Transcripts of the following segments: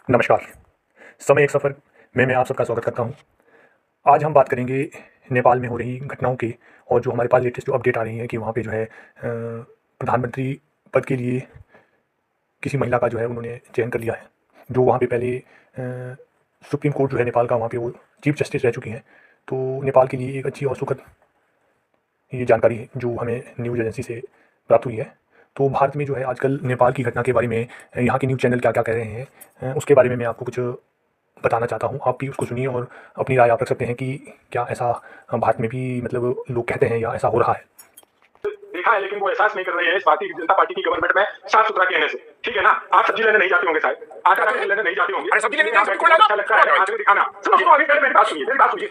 नमस्कार। समय एक सफ़र में मैं आप सबका स्वागत करता हूँ। आज हम बात करेंगे नेपाल में हो रही घटनाओं की और जो हमारे पास लेटेस्ट जो अपडेट आ रही है कि वहाँ पे जो है प्रधानमंत्री पद के लिए किसी महिला का जो है उन्होंने चयन कर लिया है। जो वहाँ पे पहले सुप्रीम कोर्ट जो है नेपाल का, वहाँ पे वो चीफ जस्टिस रह चुकी हैं। तो नेपाल के लिए एक अच्छी और सुखद ये जानकारी है जो हमें न्यूज़ एजेंसी से प्राप्त हुई है। तो भारत में जो है आजकल नेपाल की घटना के बारे में यहाँ के न्यूज़ चैनल क्या-क्या कह रहे हैं, उसके बारे में मैं आपको कुछ बताना चाहता हूँ। आप भी उसको सुनिए और अपनी राय आप रख सकते हैं कि क्या ऐसा भारत में भी मतलब लोग कहते हैं या ऐसा हो रहा है। देखा है, लेकिन वो एहसास नहीं कर रहे हैं इस भारतीय जनता पार्टी की गवर्नमेंट में साफ सुथरा कहने से। ठीक है ना, आप सब्जी लेने नहीं जाते होंगे, शायद आटा लेने नहीं जाते होंगे। अरे सब्जी लेने अच्छा लगता है आगे दिखाना। सुनो अभी मेरी बात सुनिए, बात सुनिए।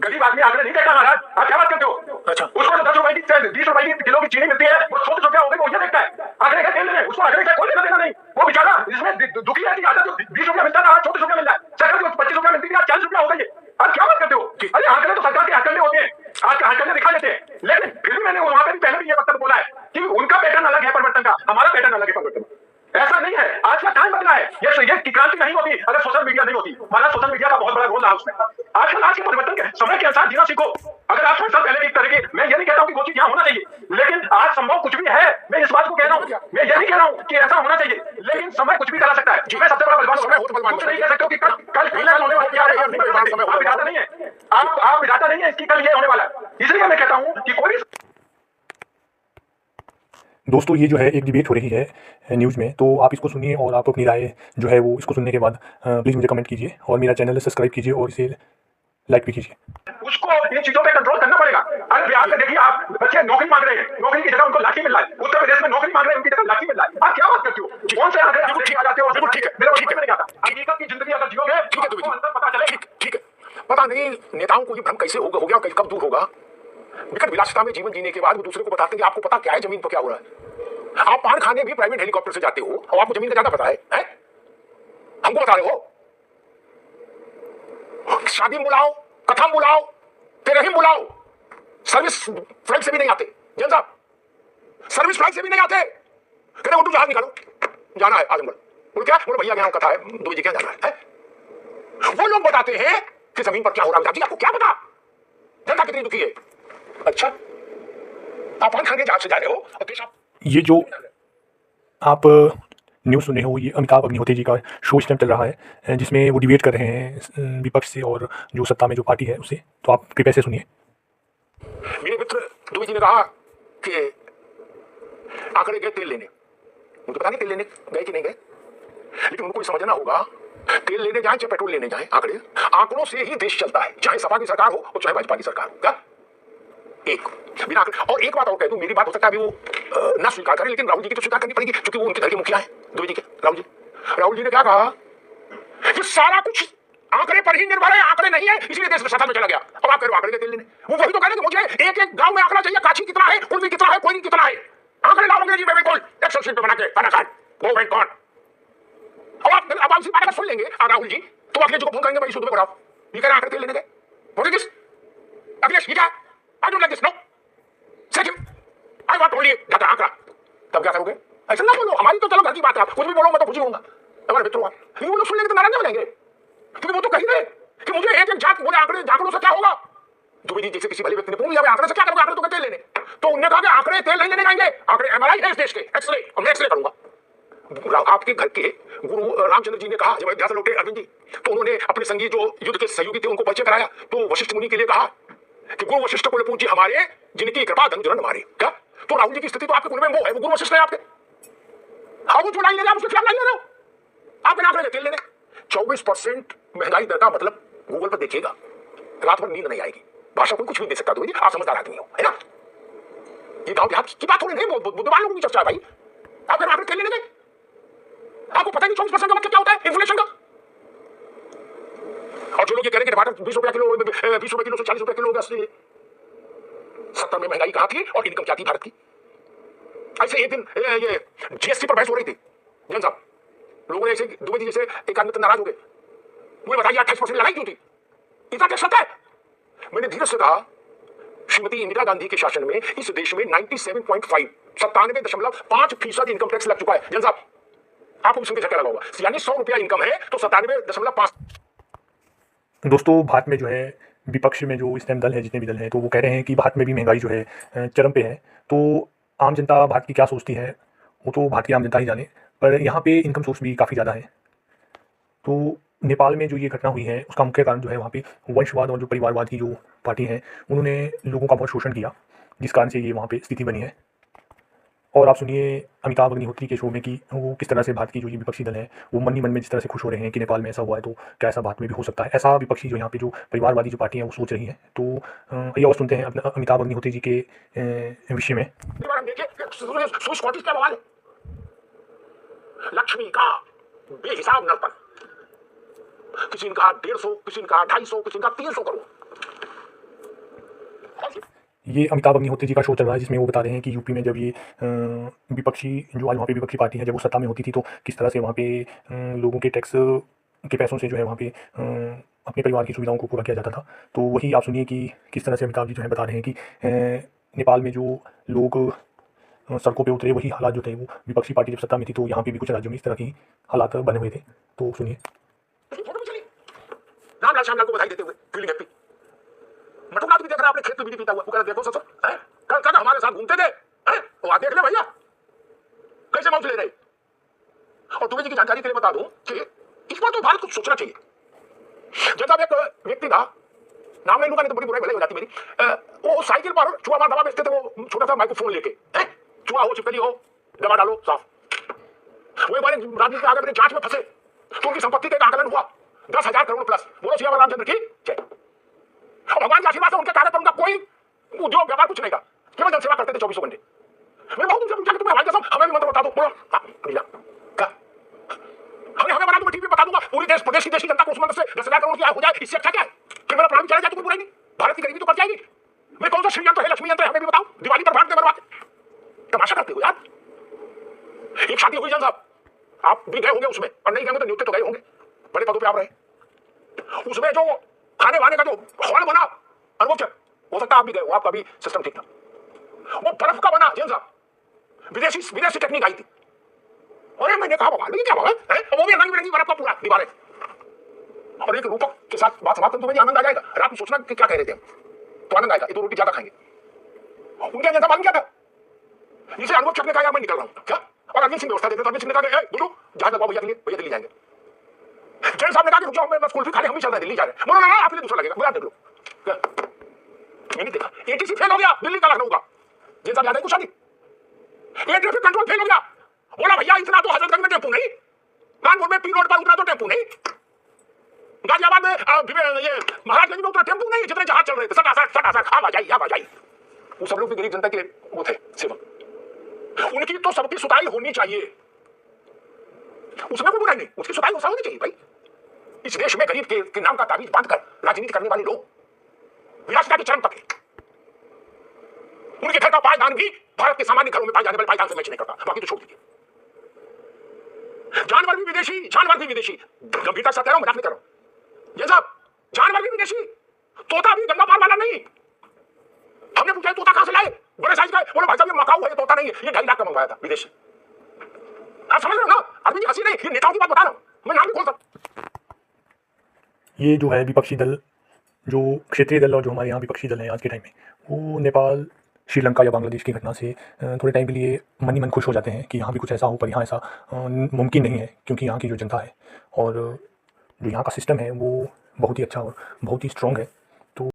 गरीब आदमी आगे नहीं देखता महाराज, आप क्या बात करते हो? अच्छा, उसको 10 रुपए की 20 रुपए की किलो की चीनी मिलती है, वो 100 रुपया हो गई, वो ये देखता है आगे का तेल लेने, उसको आगे का कोई लेना देना नहीं। वो बेचारा इसमें दुखी है कि आटा जो 20 रुपया मिलता था 34 रुपया मिल रहा है, सरकार को 25 रुपया मिलती थी, आज 40 रुपया हो गई है। आप क्या बात करते हो? अरे आंकड़े तो सरकार के आंकड़े होते हैं, आज के आंकड़े दिखा देते हैं, लेकिन फिर भी मैंने वहां पे भी पहले भी ये वक्तव्य बोला है कि उनका पैटर्न अलग है परिवर्तन का, हमारा पैटर्न अलग है परिवर्तन। ऐसा नहीं है, आज का टाइम बदला है। ये की क्रांति नहीं होती अगर सोशल मीडिया नहीं होती, माना सोशल मीडिया का बहुत बड़ा रोल रहा उसमें। आजकल आज के परिवर्तन के समय के अनुसार जीना सीखो। अगर आप 100 साल पहले की तरह के, मैं ये नहीं कहता हूं कि वो चीज यहाँ होना चाहिए, लेकिन आज संभव कुछ भी है। मैं इस बात को कह रहा हूं, मैं ये नहीं कह रहा हूं कि ऐसा होना चाहिए, लेकिन समय कुछ भी करा सकता है। मैं सबसे बड़ा बलवान कुछ नहीं कह सकते हो कि कल होने वाला क्या है। आप विधाता नहीं है, आप विधाता नहीं है इसकी कल ये होने वाला है। इसलिए मैं कहता हूं कि कोई दोस्तों ये जो है एक डिबेट हो रही है न्यूज़ में, तो आप इसको सुनिए और आप अपनी राय जो है वो इसको सुनने के बाद प्लीज़ मुझे कमेंट कीजिए और मेरा चैनल सब्सक्राइब कीजिए और इसे लाइक भी कीजिए। उसको इन चीजों पे कंट्रोल करना पड़ेगा। अरे बिहार में देखिए, आप बच्चे नौकरी मांग रहे हैं, नौकरी की जगह उनको लाठी मिल रहा है। उत्तर प्रदेश में नौकरी मांग रहे हैं, उनकी जगह लाठी मिल रहा है। आप क्या बात करते हो? कौन से आंकड़े आप ठीक आ जाते हो? बिल्कुल ठीक है, मेरे ठीक है, नहीं आता। हकीकत की जिंदगी अगर जियोगे, ठीक है, तो अंदर पता चले। ठीक है, पता नहीं नेताओं को ये भ्रम कैसे हो गया, कब दूर होगा। विकट विलासिता में जीवन जीने के बाद वो दूसरे को बताते हैं कि आपको पता क्या है जमीन पर क्या हो रहा है। आप पान खाने भी प्राइवेट हेलीकॉप्टर से जाते हो और आपको जमीन का ज्यादा पता है, हमको बता रहे हो। शादी में बुलाओ, कथा में बुलाओ, तेरहीम बुलाओ, सर्विस फ्लाइट से भी नहीं आते। जन साहब सर्विस फ्लाइट से भी नहीं आते, कहते उर्दू जहाज निकालो, जाना है आजमगढ़। बोल क्या? बोलो भैया यहाँ कथा है, 2 बजे क्या जाना है? वो लोग बताते हैं कि जमीन पर क्या हो रहा है। आपको क्या पता जनता कितनी दुखी है? अच्छा, आप पान खाने जहाज से जा रहे हो और देश आप ये जो आप न्यूज़ सुन रहे हो, ये अमिताभ अग्निहोत्री जी का शो इस टाइम चल रहा है, जिसमें वो डिबेट कर रहे हैं विपक्ष से और जो सत्ता में जो पार्टी है उससे। तो आप कृपया से सुनिए। मेरे मित्र दुबे जी ने कहा कि आंकड़े गए तेल लेने, मुझे पता नहीं तेल लेने गए कि नहीं गए, लेकिन उनको समझना होगा तेल लेने जाए चाहे पेट्रोल लेने जाए, आंकड़ों से ही देश चलता है, चाहे सपा की सरकार हो और चाहे भाजपा की सरकार हो। क्या एक बिना आंकड़े? और एक बात और कह दूं, मेरी बात हो सकता है अभी वो ना स्वीकार करें, लेकिन राहुल जी की तो स्वीकार करनी पड़ेगी क्योंकि वो उनके घर के मुखिया हैं, दुबे जी के। राहुल जी ने क्या कहा कि सारा कुछ आंकड़े पर ही निर्भर है, आंकड़े नहीं है इसलिए देश सत्ता में चला गया। अब आप कह रहे हो आंकड़े के तेल लेने, वो वही तो कह रहे कि मुझे एक गांव में आंकड़ा चाहिए, काशी कितना है, कुर्मी कितना है, कोई कितना है। आंकड़े लाओगे जी, मैं बिल्कुल एक्सेल शीट पे बना के वो बैंक कौन। अब आप इसी बात को सुन लेंगे राहुल जी, तो अखिलेश जी को फोन करेंगे, भाई सूद में बढ़ाओ, ये कह रहे आंकड़े तेल लेने गए। अखिलेश ये क्या? I don't like this, no set him, I want only data आंकड़ा। तब क्या करोगे? ऐसा ना बोलो, हमारी तो चलो घर की बात है, कुछ भी बोलो मैं तो खुशी होऊंगा। हमारे मित्रों वो लोग सुन लेंगे तो नाराज हो जाएंगे, क्योंकि वो तो कही रहे कि मुझे एक जात बोले आंकड़ों से क्या होगा। दुबे जी जैसे किसी भले व्यक्ति ने पूछ लिया आंकड़े से क्या करोगे, आंकड़े तो तेल लेने, तो उन्होंने कहा कि आंकड़े तेल नहीं लेने जाएंगे, आंकड़े एमआरआई है इस देश के, एक्सरे, और मैं एक्सरे करूंगा। आपके घर के गुरु रामचंद्र जी ने कहा जब अयोध्या से लौटे अरविंद जी, तो उन्होंने अपने संगी जो युद्ध के सहयोगी थे उनको परिचय कराया, तो वशिष्ठ मुनि के लिए कहा कि गुरु वशिष्ठ को पूज्य हमारे जिनकी कृपा धन मारे। क्या? तो राहुल जी की स्थिति तो आपके कुल में वो है, वो गुरु वशिष्ठ है आपके। हाँ, वो जो लाइन ले रहे हैं उसके खिलाफ लाइन ले रहे हो आप, बिना आंकड़े तेल लेने। 24% महंगाई दर का मतलब गूगल पर देखिएगा, रात भर नींद नहीं आएगी। भाषा कोई कुछ भी दे सकता है, आप समझदार आदमी हो, है ना। ये गांव देहात की बात थोड़ी नहीं, बुद्धिमान लोगों की चर्चा है भाई। आप बिना आंकड़े तेल लेने गए, आपको पता नहीं 24% का मतलब क्या होता है इन्फ्लेशन का। और जो लोग ये कह रहे हैं कि टमाटर 20 रुपया किलो, 20 रुपए किलो से 40 रुपए किलो हो गया, 70 में महंगाई कहां थी और इनकम क्या थी भारत की। ऐसे एक दिन ये जीएसटी पर बहस हो रही थी, जन साहब लोगों ने ऐसे दुबे जी जैसे एक आदमी नाराज हो गए, मुझे बताइए 28% लगाई क्यों थी, इतना टैक्स लगता है। मैंने धीरे से कहा श्रीमती इंदिरा गांधी के शासन में इस देश में 97.5 97.5% इनकम टैक्स लग चुका है। जन साहब आपको भी सुन के झटका लगा होगा, यानी 100 रुपया इनकम है तो 97.5। दोस्तों भारत में जो है विपक्ष में जो इस टाइम दल है, जितने भी दल हैं, तो वो कह रहे हैं कि भारत में भी महंगाई जो है चरम पे है। तो आम जनता भारत की क्या सोचती है वो तो भारत की आम जनता ही जाने, पर यहाँ पे इनकम सोर्स भी काफ़ी ज़्यादा है। तो नेपाल में जो ये घटना हुई है उसका मुख्य कारण जो है वहाँ पे वंशवाद और जो परिवारवाद की जो पार्टी है उन्होंने लोगों का बहुत शोषण किया, जिस कारण से ये वहाँ पे स्थिति बनी है। और आप सुनिए अमिताभ अग्निहोत्री के शो में कि वो किस तरह से भारत की जो ये विपक्षी दल है वो मन ही मन में जिस तरह से खुश हो रहे हैं कि नेपाल में ऐसा हुआ है तो क्या ऐसा भारत में भी हो सकता है। ऐसा विपक्षी जो यहाँ पे जो परिवारवादी जो पार्टी है वो सोच रही है। तो ये और सुनते हैं अपना अमिताभ अग्निहोत्री जी के विषय में। लक्ष्मी का बेहिसाब नर्तन, किसी ने कहा 150, किसी ने कहा 250, किसी ने कहा 300 करोड़। ये अमिताभ अग्निहोत्री जी का शो चल रहा है जिसमें वो बता रहे हैं कि यूपी में जब ये विपक्षी जो आज वहाँ पे विपक्षी पार्टी है जब वो सत्ता में होती थी तो किस तरह से वहाँ पे लोगों के टैक्स के पैसों से जो है वहाँ पे अपने परिवार की सुविधाओं को पूरा किया जाता था। तो वही आप सुनिए कि किस तरह से अमिताभ जी जो है बता रहे हैं कि नेपाल में जो लोग सड़कों पे उतरे वही हालात जो थे वो विपक्षी पार्टी जब सत्ता में थी तो यहाँ पे भी कुछ राज्यों में इस तरह की हालात बने हुए थे। तो सुनिए। रामलाल श्यामलाल को बधाई देते हुए फीलिंग हैप्पी। मटुनाथ भी देख रहा है अपने खेत में बीड़ी पीता हुआ, वो कह रहा देखो ससुर हैं कल हमारे साथ घूमते थे हैं, वो आ देख ले भैया कैसे मौज ले रहे। और तुम्हें जी की जानकारी के लिए बता दूं कि इस पर तो भारत को सोचना चाहिए। जब एक व्यक्ति था, नाम नहीं लूंगा नहीं तो बड़ी बुराई भले हो जाती मेरी, वो साइकिल पर चूहा मार दवा बेचते थे, वो छोटा सा माइक्रोफोन लेके, चूहा हो छिपकली हो दवा डालो साफ। वो एक बार राजनीति आगे मेरे जांच में फंसे तो उनकी संपत्ति का आकलन हुआ 10,000 करोड़ प्लस। बोलो श्री रामचंद्र की जय। भगवान के आशीर्वाद से उनके कार्य पर उनका कोई उद्योग व्यापार कुछ नहीं था, केवल जनसेवा करते थे 24 घंटे। मैं बहुत उनसे पूछा कि तुम्हें हमारी कसम हमें भी मंत्र बता दो। बोलो हाँ भैया क्या हमें बता दो, मैं टीवी बता दूंगा पूरी प्रदेश की जनता को उस मंत्र से 10,000 करोड़ की आय हो जाए, इससे अच्छा क्या है। फिर मेरा प्राण चला जाए तो कोई बुराई नहीं, भारत की गरीबी तो कट जाएगी। मैं कौन सा श्रीयंत्र है लक्ष्मी यंत्र है हमें भी बताओ, दिवाली पर बांटते बर्बाद तमाशा करते हो यार। एक शादी हुई जन साहब, आप भी गए होंगे उसमें, और नहीं गए तो नियुक्त तो गए होंगे, बड़े पदों पे आप रहे। उसमें जो खाने वाने का जो हॉल बना अनुभव हो सकता है आप भी गए हो, आपका भी सिस्टम ठीक था। वो बर्फ का बना जैन साहब, विदेशी टेक्निक आई थी। अरे मैंने कहा बाबा क्या बाबा है, वो भी रंग बिरंगी बर्फ का पूरा दीवारें, और एक रूपक के साथ बात समाप्त तुम्हें आनंद आ जाएगा। रात में सोचना कि क्या कह रहे थे तो आनंद आएगा, ये तो रोटी ज्यादा खाएंगे। उनके जैसा मालूम क्या था, इसे अनुभव करने का यार मैं निकल रहा हूँ क्या, और अरविंद सिंह व्यवस्था देते थे। अरविंद सिंह ने कहा गुरु जहाज लगवाओ भैया दिल्ली जाएंगे। जैन साहब ने कहा कि रुक जाओ, मैं बस कुल्फी खा ले, हम भी चल रहे हैं दिल्ली जा रहे हैं। बोलो ना आपके लिए दूसरा लगेगा, मुझे आप देख लो। मैंने देखा एटीसी फेल हो गया दिल्ली का लखनऊ का, जैन साहब याद है कुछ नहीं, एयर ट्रैफिक कंट्रोल फेल हो गया। बोला भैया इतना तो हजरतगंज में टेम्पू नहीं, कानपुर में पी रोड पर उतरा तो टेम्पू नहीं, गाजियाबाद में ये महाराजगंज में उतरा टेम्पू नहीं, जितने जहाज चल रहे थे सटा आवाजाही। वो सब लोग भी गरीब जनता के वो थे सेवक, उनकी तो सबकी सुताई होनी चाहिए, उसमें कोई बुराई नहीं, उसकी सुताई होनी चाहिए भाई। इस देश में गरीब के नाम का ताबीज बांधकर राजनीति करने वाले लोग विलासिता की चरम तक है। उनके घर का पायदान भी भारत के सामान्य घरों में पाए जाने वाले पायदान से मैच नहीं करता, बाकी तो छोड़ दीजिए। जानवर भी विदेशी, गंभीरता से कह रहा हूं, मजाक नहीं कर रहा हूं। ये साहब जानवर भी विदेशी, तोता भी गंगा पार वाला नहीं। हमने पूछा तोता कहां से लाए, बड़े साइज का, बोले भाई साहब ये मकाऊ है, ये तोता नहीं है, ये 2.5 लाख का मंगवाया था विदेश। आप समझ रहे हो ना, अरविंद जी हंसी नहीं, ये नेताओं की बात बता रहा हूं, मैं नाम भी खोल सकता। ये जो है विपक्षी दल, जो क्षेत्रीय दल और जो हमारे यहाँ विपक्षी दल हैं आज के टाइम में, वो नेपाल, श्रीलंका या बांग्लादेश की घटना से थोड़े टाइम के लिए मन ही मन खुश हो जाते हैं कि यहाँ भी कुछ ऐसा हो, पर यहाँ ऐसा मुमकिन नहीं है, क्योंकि यहाँ की जो जनता है और जो यहाँ का सिस्टम है वो बहुत ही अच्छा और बहुत ही स्ट्रॉन्ग है।